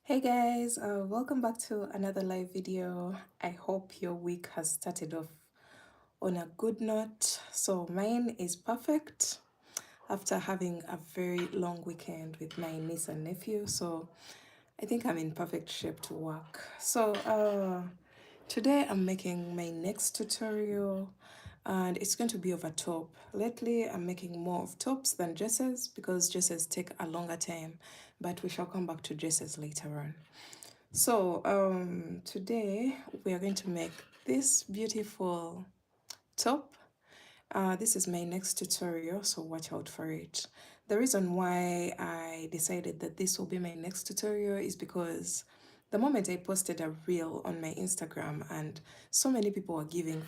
Hey guys, welcome back to another live video. I hope your week has started off on a good note. So mine is perfect after having a very long weekend with my niece and nephew. So I think I'm in perfect shape to work. Today I'm making my next tutorial and it's going to be of a top. Lately I'm making more of tops than dresses because dresses take a longer time, but we shall come back to dresses later on. Today we are going to make this beautiful top. This is my next tutorial, so watch out for it. The reason why I decided that this will be my next tutorial is because the moment I posted a reel on my Instagram and so many people were giving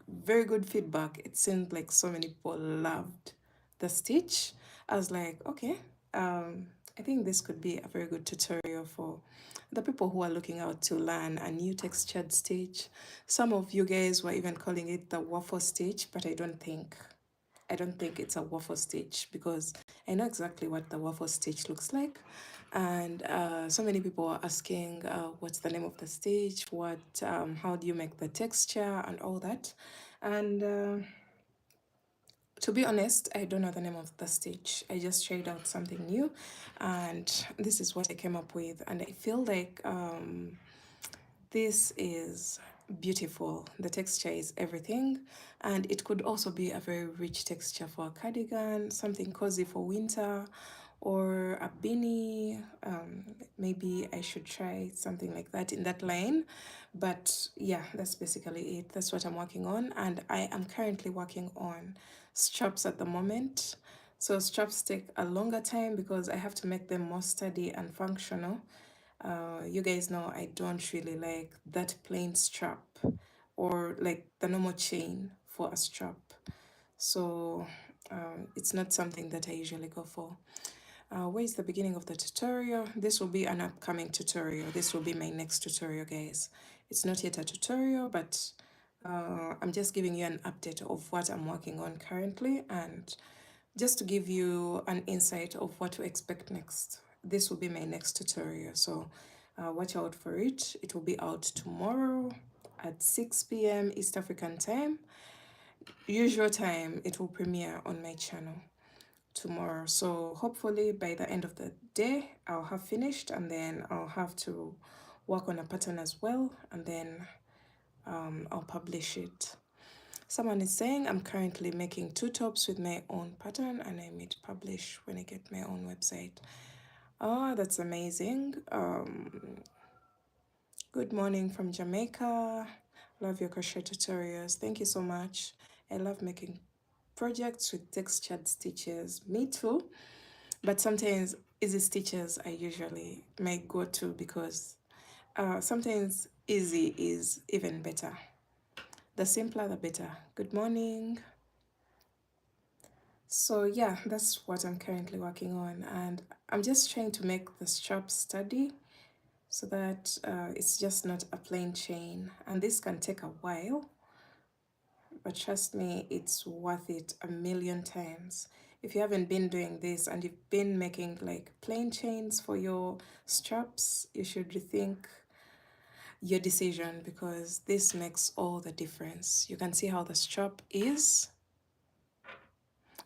very good feedback, it seemed like so many people loved the stitch. I was like, okay, I think this could be a very good tutorial for the people who are looking out to learn a new textured stitch. Some of you guys were even calling it the waffle stitch, but I don't think it's a waffle stitch because I know exactly what the waffle stitch looks like. And so many people are asking what's the name of the stitch, how do you make the texture and all that. And to be honest, I don't know the name of the stitch. I just tried out something new and this is what I came up with. And I feel like this is beautiful. The texture is everything, and it could also be a very rich texture for a cardigan, something cozy for winter, or a beanie. Maybe I should try something like that in that line. But yeah, that's basically it. That's what I'm working on, and I am currently working on straps at the moment. So straps take a longer time because I have to make them more sturdy and functional. You guys know I don't really like that plain strap or like the normal chain for a strap. So it's not something that I usually go for. Where is the beginning of the tutorial? This will be an upcoming tutorial. This will be my next tutorial, guys. It's not yet a tutorial, but I'm just giving you an update of what I'm working on currently and just to give you an insight of what to expect next. This will be my next tutorial, so watch out for it. It will be out tomorrow at 6 p.m. East African time. Usual time, it will premiere on my channel tomorrow. So hopefully by the end of the day, I'll have finished and then I'll have to work on a pattern as well and then I'll publish it. Someone is saying I'm currently making two tops with my own pattern and I may publish when I get my own website. Oh, that's amazing. Good morning from Jamaica. Love your crochet tutorials. Thank you so much. I love making projects with textured stitches. Me too. But sometimes easy stitches I usually might go to because sometimes easy is even better. The simpler, the better. Good morning. So yeah, that's what I'm currently working on, and I'm just trying to make the strap sturdy so that it's just not a plain chain, and this can take a while, but trust me, it's worth it a million times. If you haven't been doing this and you've been making like plain chains for your straps, you should rethink your decision because this makes all the difference. You can see how the strap is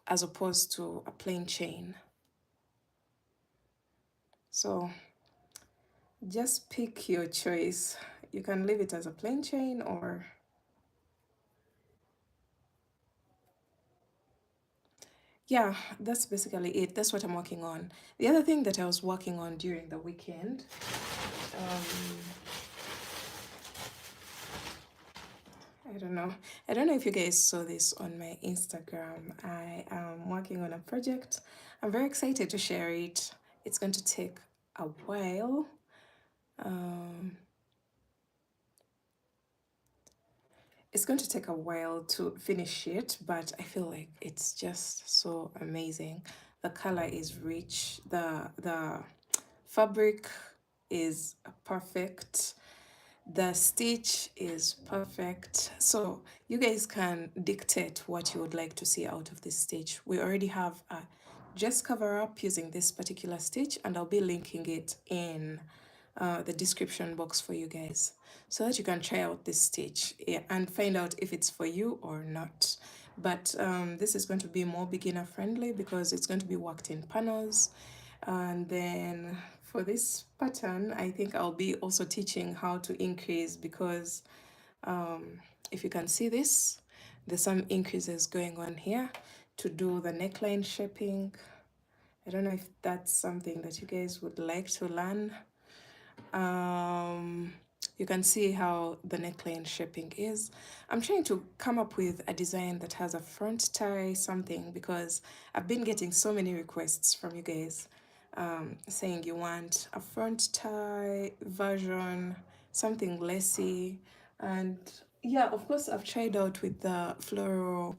as opposed to a plain chain. So just pick your choice. You can leave it as a plain chain or yeah, that's basically it. That's what I'm working on. The other thing that I was working on during the weekend, um, I don't know. I don't know if you guys saw this on my Instagram. I am working on a project. I'm very excited to share it. It's going to take a while. Um, it's going to take a while to finish it, but I feel like it's just so amazing. The color is rich. The fabric is perfect. The stitch is perfect. So you guys can dictate what you would like to see out of this stitch. We already have a dress cover up using this particular stitch, and I'll be linking it in the description box for you guys, so that you can try out this stitch, yeah, and find out if it's for you or not. But this is going to be more beginner friendly because it's going to be worked in panels. And then for this pattern, I think I'll be also teaching how to increase, because if you can see this, there's some increases going on here to do the neckline shaping. I don't know if that's something that you guys would like to learn. You can see how the neckline shaping is. I'm trying to come up with a design that has a front tie something, because I've been getting so many requests from you guys saying you want a front tie version, something lacy. And yeah, of course I've tried out with the floral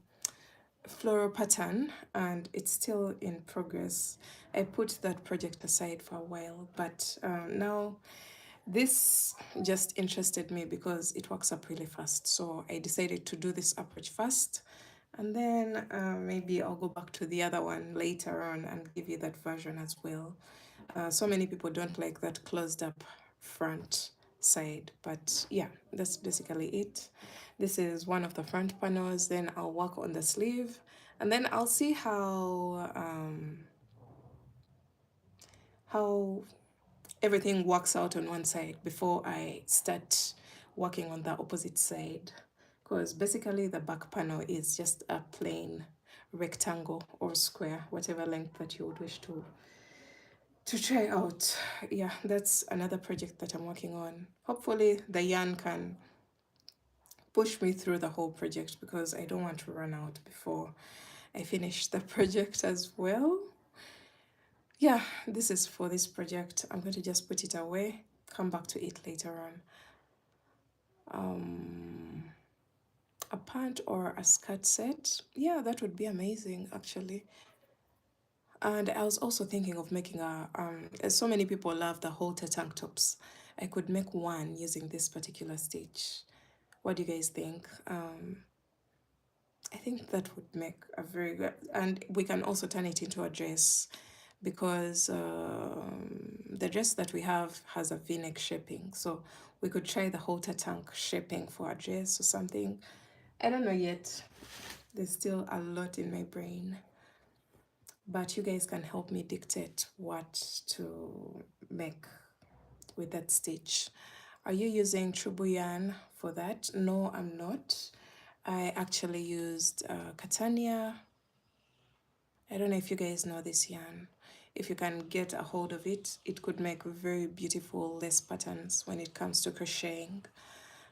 pattern, and it's still in progress. I put that project aside for a while, but now this just interested me because it works up really fast. So I decided to do this approach first, and then maybe I'll go back to the other one later on and give you that version as well. So many people don't like that closed up front side, but yeah, that's basically it. This is one of the front panels. Then I'll work on the sleeve, and then I'll see how everything works out on one side before I start working on the opposite side, because basically the back panel is just a plain rectangle or square, whatever length that you would wish to try out. Yeah, that's another project that I'm working on. Hopefully the yarn can push me through the whole project, because I don't want to run out before I finish the project as well. Yeah, this is for this project. I'm going to just put it away, come back to it later on. A pant or a skirt set, yeah, that would be amazing actually. And I was also thinking of making so many people love the halter tank tops. I could make one using this particular stitch. What do you guys think? I think that would make a very good, and we can also turn it into a dress, because the dress that we have has a v-neck shaping, so we could try the halter tank shaping for a dress or something. I don't know yet. There's still a lot in my brain, but you guys can help me dictate what to make with that stitch. Are you using Trubu yarn for that? No, I'm not. I actually used Catania. I don't know if you guys know this yarn. If you can get a hold of it, it could make very beautiful lace patterns when it comes to crocheting.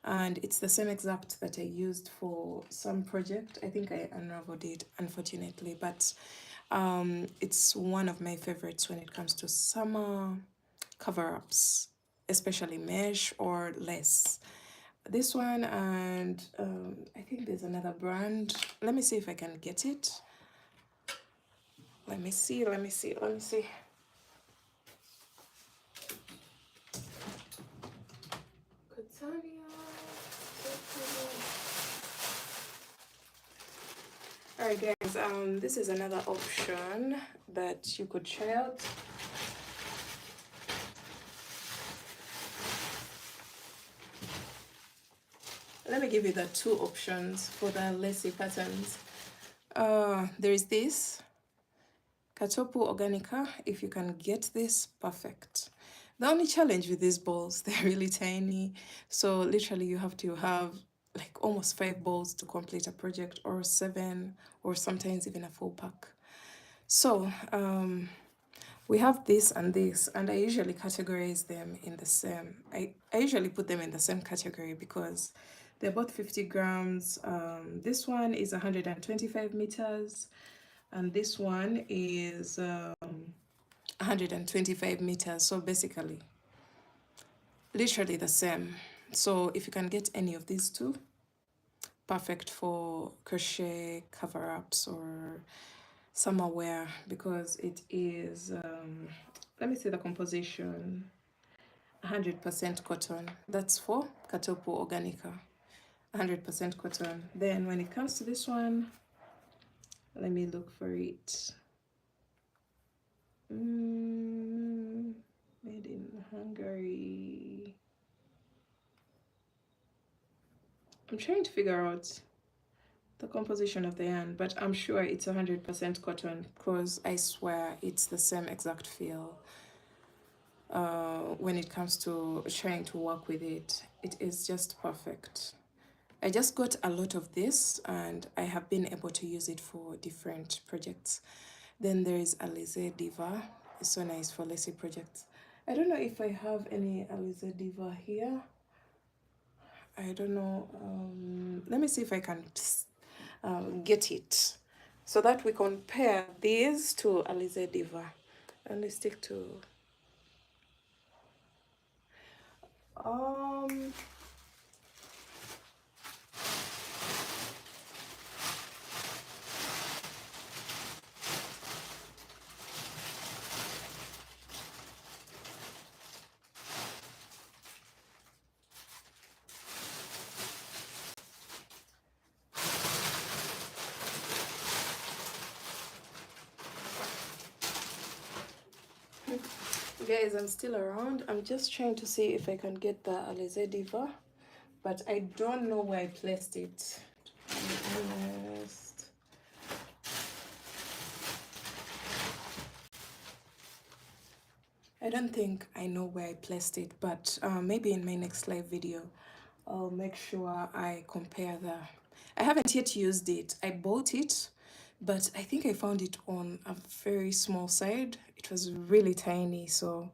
And it's the same exact that I used for some project. I think I unraveled it, unfortunately, but it's one of my favorites when it comes to summer cover-ups, especially mesh or lace. This one, and I think there's another brand. Let me see if I can get it. Let me see. Catania. Alright guys, this is another option that you could try out. Let me give you the two options for the lacy patterns. There is this Katopu Organica. If you can get this, perfect. The only challenge with these balls, they're really tiny, so literally you have to have like almost 5 balls to complete a project, or 7, or sometimes even a full pack. So we have this, and I usually categorize them in the same. I usually put them in the same category because they're both 50 grams. This one is 125 meters, and this one is 125 meters. So basically, literally the same. So if you can get any of these two, perfect for crochet cover-ups or summer wear, because it is, let me see the composition, 100% cotton. That's for Katopu Organica, 100% cotton. Then when it comes to this one, let me look for it. Made in Hungary. I'm trying to figure out the composition of the yarn, but I'm sure it's 100% cotton because I swear it's the same exact feel. When it comes to trying to work with it, it is just perfect. I just got a lot of this and I have been able to use it for different projects. Then there is Alize Diva. It's so nice for lacy projects. I don't know if I have any Alize Diva here. I don't know. Let me see if I can get it so that we compare these to Alize Diva. And let's stick to um guys, I'm still around. I'm just trying to see if I can get the Alize Diva, but I don't know where I placed it. To be honest. I don't think I know where I placed it, but maybe in my next live video, I'll make sure I compare the... I haven't yet used it. I bought it, but I think I found it on a very small side. It was really tiny, so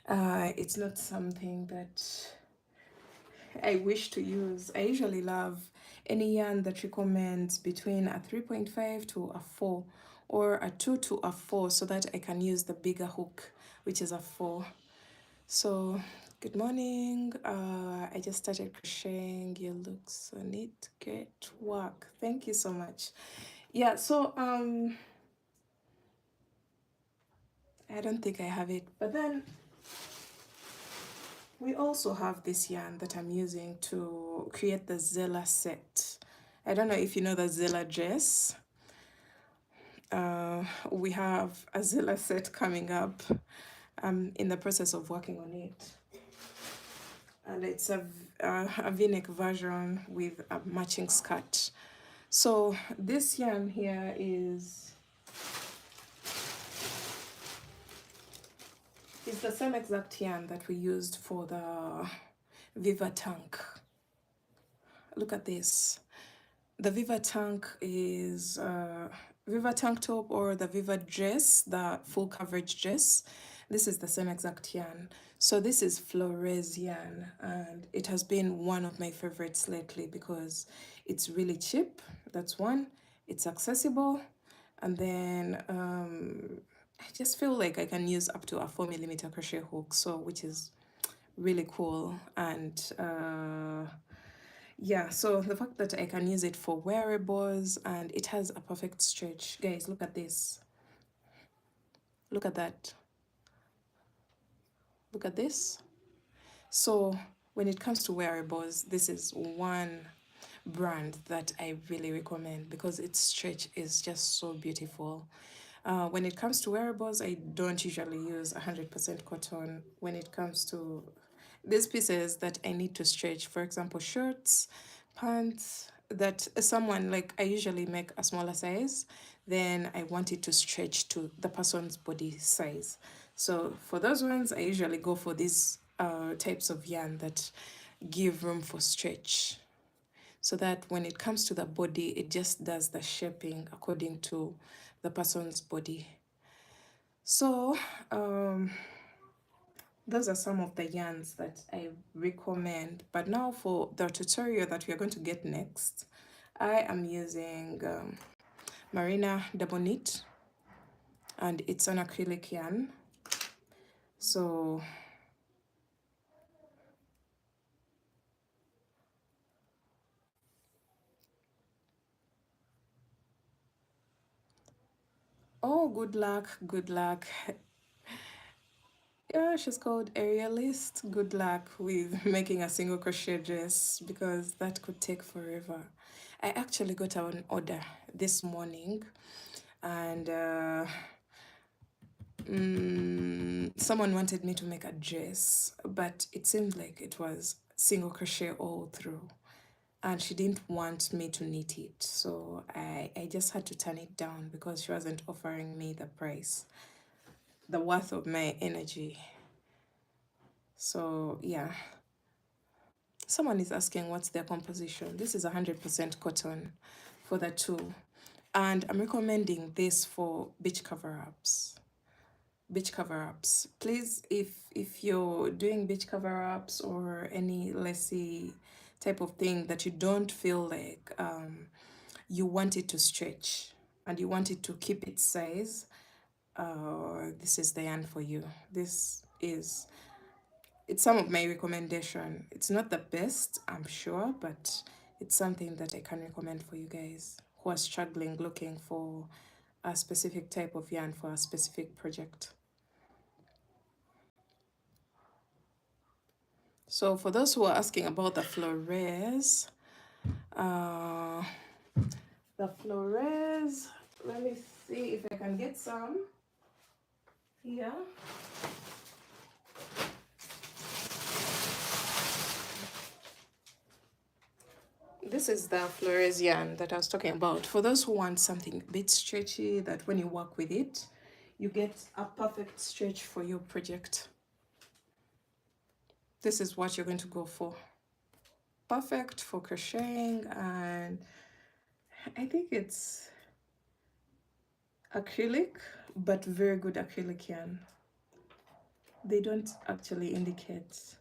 it's not something that I wish to use. I usually love any yarn that recommends between a 3.5 to a 4 or a 2 to a 4 so that I can use the bigger hook, which is a 4. So good morning. I just started crocheting. You look so neat. Great work. Thank you so much. Yeah, so I don't think I have it, but then we also have this yarn that I'm using to create the Zella set. I don't know if you know the Zella dress. We have a Zella set coming up. I'm in the process of working on it. And it's a V-neck version with a matching skirt. So this yarn here is the same exact yarn that we used for the Viva Tank. Look at this. The Viva Tank is Viva Tank top or the Viva dress, the full coverage dress. This is the same exact yarn. So this is Flores yarn, and it has been one of my favorites lately because it's really cheap. That's one. It's accessible, and then I just feel like I can use up to a 4mm crochet hook, so which is really cool. And yeah, so the fact that I can use it for wearables and it has a perfect stretch. Guys, look at this. Look at that. Look at this. So when it comes to wearables, this is one brand that I really recommend because its stretch is just so beautiful. When it comes to wearables, I don't usually use 100% cotton when it comes to these pieces that I need to stretch. For example, shirts, pants, that someone, like I usually make a smaller size, then I want it to stretch to the person's body size. So for those ones, I usually go for these types of yarn that give room for stretch, so that when it comes to the body, it just does the shaping according to the person's body. So those are some of the yarns that I recommend. But now for the tutorial that we are going to get next, I am using Marina Double Knit, and it's an acrylic yarn. So oh, good luck, good luck. Yeah, she's called Aerialist. Good luck with making a single crochet dress because that could take forever. I actually got an order this morning, and someone wanted me to make a dress, but it seemed like it was single crochet all through. and she didn't want me to knit it. So I just had to turn it down because she wasn't offering me the price, the worth of my energy. So yeah. Someone is asking what's their composition. This is 100% cotton for the two. And I'm recommending this for beach cover-ups. Beach cover-ups. Please, if you're doing beach cover-ups or any lacy type of thing that you don't feel like you want it to stretch and you want it to keep its size, this is the yarn for you. It's some of my recommendation. It's not the best, I'm sure, but it's something that I can recommend for you guys who are struggling looking for a specific type of yarn for a specific project. So for those who are asking about the flores, uh, let me see if I can get some here. This is the flores yarn that I was talking about. For those who want something a bit stretchy, that when you work with it, you get a perfect stretch for your project. This is what you're going to go for. Perfect for crocheting, and I think it's acrylic, but very good acrylic yarn. They don't actually indicate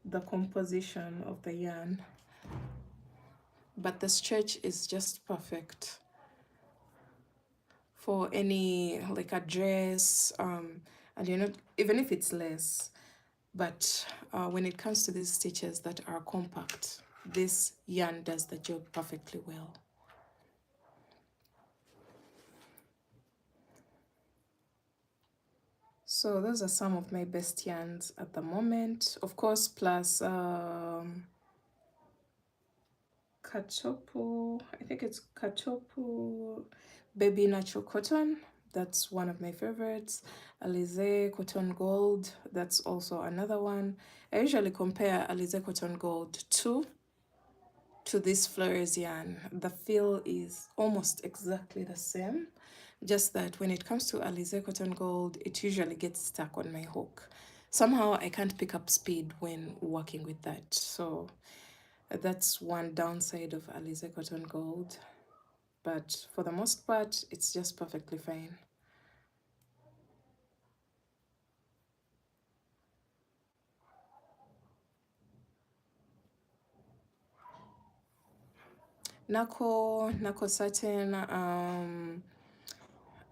the composition of the yarn, but the stretch is just perfect for any, like a dress, and you're not, even if it's less, but when it comes to these stitches that are compact, this yarn does the job perfectly well. So those are some of my best yarns at the moment, of course, plus Katopu, I think it's Katopu Baby Natural Cotton. That's one of my favorites. Alize Cotton Gold, that's also another one. I usually compare Alize Cotton Gold to this flores yarn. The feel is almost exactly the same, just that when it comes to Alize Cotton Gold, it usually gets stuck on my hook. Somehow I can't pick up speed when working with that. So that's one downside of Alize Cotton Gold, but for the most part, it's just perfectly fine. Nako Satin, I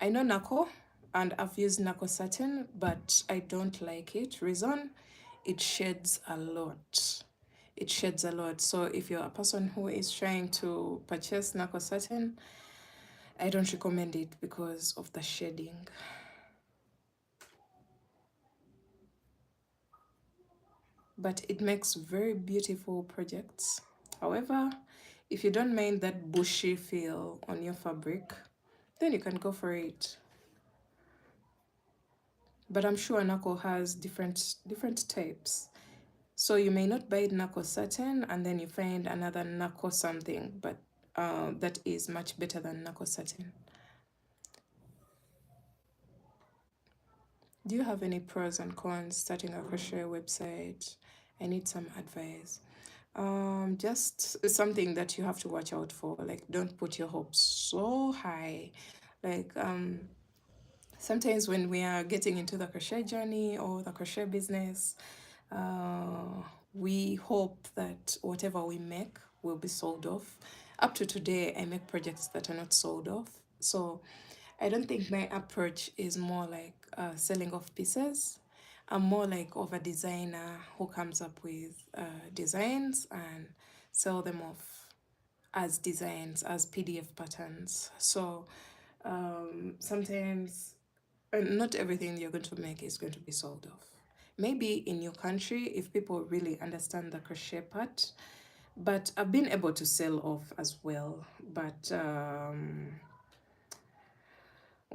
know Nako, and I've used Nako Satin, but I don't like it. Reason, it sheds a lot. It sheds a lot. So if you're a person who is trying to purchase Nako Satin, I don't recommend it because of the shading. But it makes very beautiful projects. However, if you don't mind that bushy feel on your fabric, then you can go for it. But I'm sure Nako has different types. So you may not buy Nako Satin and then you find another Nako something, but that is much better than Nako Satin. Do you have any pros and cons starting a crochet website? I need some advice. Just something that you have to watch out for. Like, don't put your hopes so high. Like, sometimes when we are getting into the crochet journey or the crochet business, we hope that whatever we make will be sold off. Up to today, I make projects that are not sold off. So I don't think my approach is more like selling off pieces. I'm more like of a designer who comes up with designs and sell them off as designs, as PDF patterns. So sometimes not everything you're going to make is going to be sold off. Maybe in your country, if people really understand the crochet part, but I've been able to sell off as well. But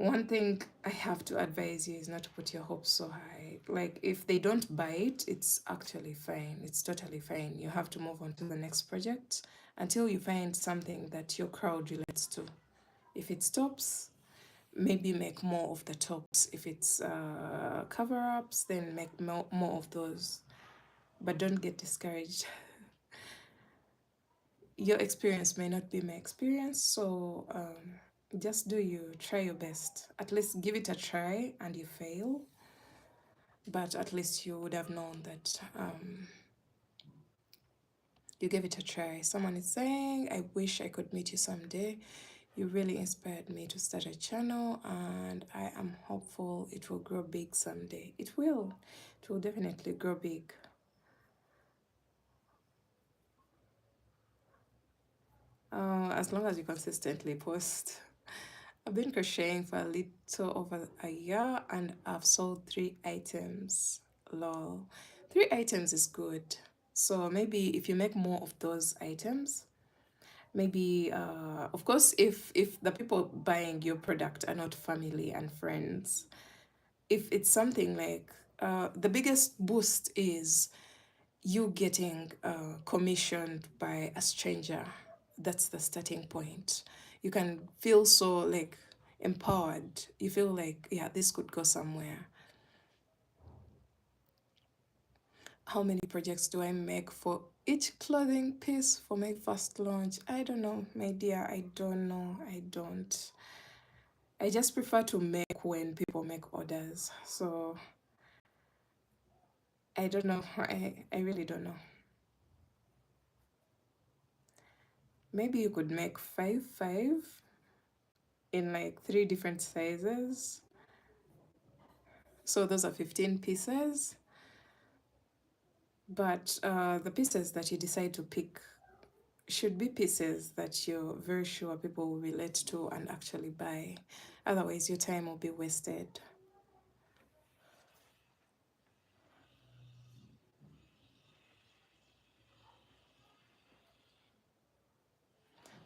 One thing I have to advise you is not to put your hopes so high. Like, if they don't buy it, it's actually fine. It's totally fine. You have to move on to the next project until you find something that your crowd relates to. If it's tops, maybe make more of the tops. If it's cover ups, then make more of those. But don't get discouraged. Your experience may not be my experience, so just do you, try your best. At least give it a try, and you fail, but at least you would have known that you gave it a try. Someone is saying, I wish I could meet you someday. You really inspired me to start a channel, and I am hopeful it will grow big someday. It will. It will definitely grow big. As long as you consistently post. I've been crocheting for a little over a year and I've sold 3 items. Lol. 3 items is good. So maybe if you make more of those items, maybe of course if the people buying your product are not family and friends, if it's something like the biggest boost is you getting commissioned by a stranger. That's the starting point. You can feel so like empowered. You feel like, yeah, this could go somewhere. How many projects do I make for each clothing piece for my first launch? I don't know, my dear. I don't know. I don't. I just prefer to make when people make orders. So I don't know. I really don't know. Maybe you could make five in like 3 different sizes. So those are 15 pieces. But the pieces that you decide to pick should be pieces that you're very sure people will relate to and actually buy. Otherwise, your time will be wasted.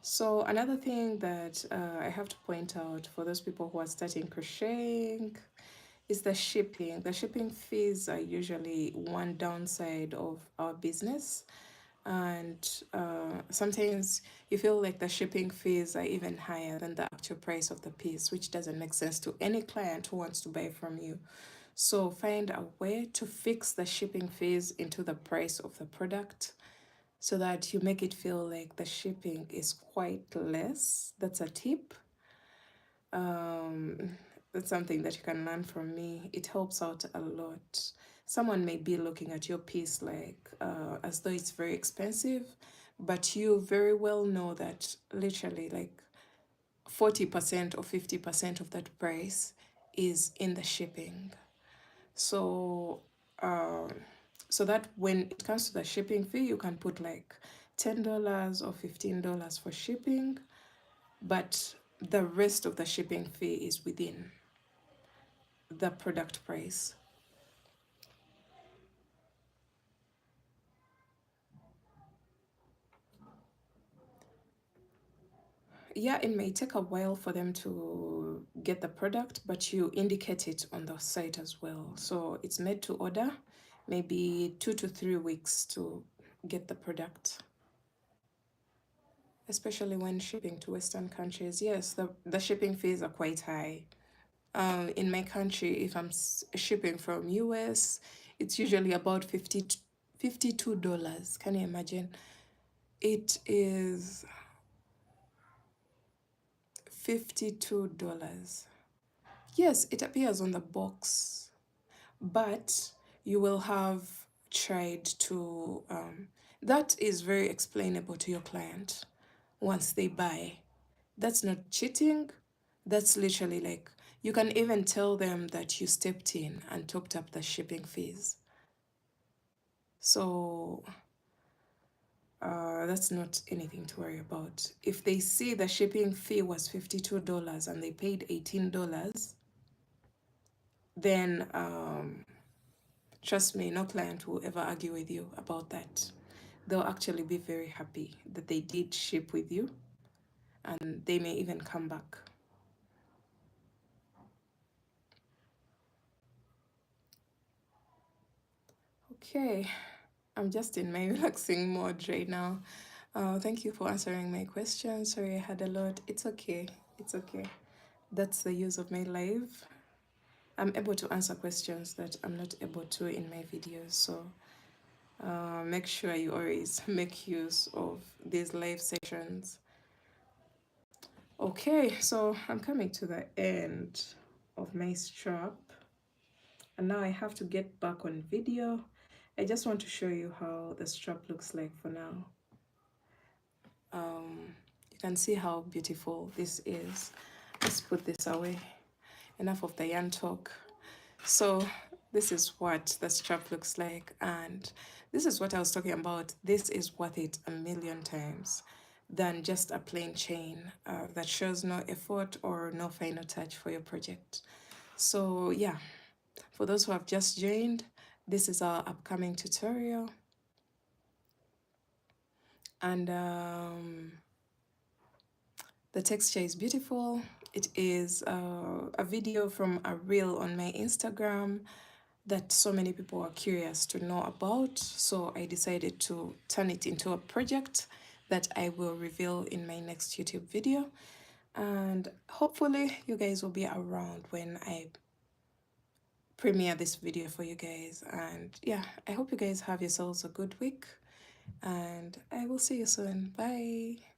So another thing that I have to point out for those people who are starting crocheting is the shipping. The shipping fees are usually one downside of our business. And sometimes you feel like the shipping fees are even higher than the actual price of the piece, which doesn't make sense to any client who wants to buy from you. So find a way to fix the shipping fees into the price of the product so that you make it feel like the shipping is quite less. That's a tip. Um, that's something that you can learn from me. It helps out a lot. Someone may be looking at your piece like as though it's very expensive, but you very well know that literally like 40% or 50% of that price is in the shipping. So um, so that when it comes to the shipping fee, you can put like $10 or $15 for shipping, but the rest of the shipping fee is within the product price. Yeah, it may take a while for them to get the product, but you indicate it on the site as well. So it's made to order, maybe 2 to 3 weeks to get the product, especially when shipping to Western countries. Yes, the shipping fees are quite high. In my country, if I'm shipping from US, it's usually about $52. Can you imagine? It is $52. Yes, it appears on the box, but you will have tried to. That is very explainable to your client once they buy. That's not cheating. That's literally like you can even tell them that you stepped in and topped up the shipping fees. So that's not anything to worry about. If they see the shipping fee was $52 and they paid $18, then trust me, no client will ever argue with you about that. They'll actually be very happy that they did ship with you and they may even come back. Okay, I'm just in my relaxing mode right now. Thank you for answering my questions. Sorry I had a lot. It's okay. It's okay. That's the use of my live. I'm able to answer questions that I'm not able to in my videos. So make sure you always make use of these live sessions. Okay, so I'm coming to the end of my strap. And now I have to get back on video. I just want to show you how the strap looks like for now. You can see how beautiful this is. Let's put this away. Enough of the yarn talk. So this is what the strap looks like, and this is what I was talking about. This is worth it a million times than just a plain chain that shows no effort or no final touch for your project. So yeah, for those who have just joined, this is our upcoming tutorial, and the texture is beautiful. It is a video from a reel on my Instagram that so many people are curious to know about. So I decided to turn it into a project that I will reveal in my next YouTube video. And hopefully you guys will be around when I premiere this video for you guys. And yeah, I hope you guys have yourselves a good week. And I will see you soon. Bye.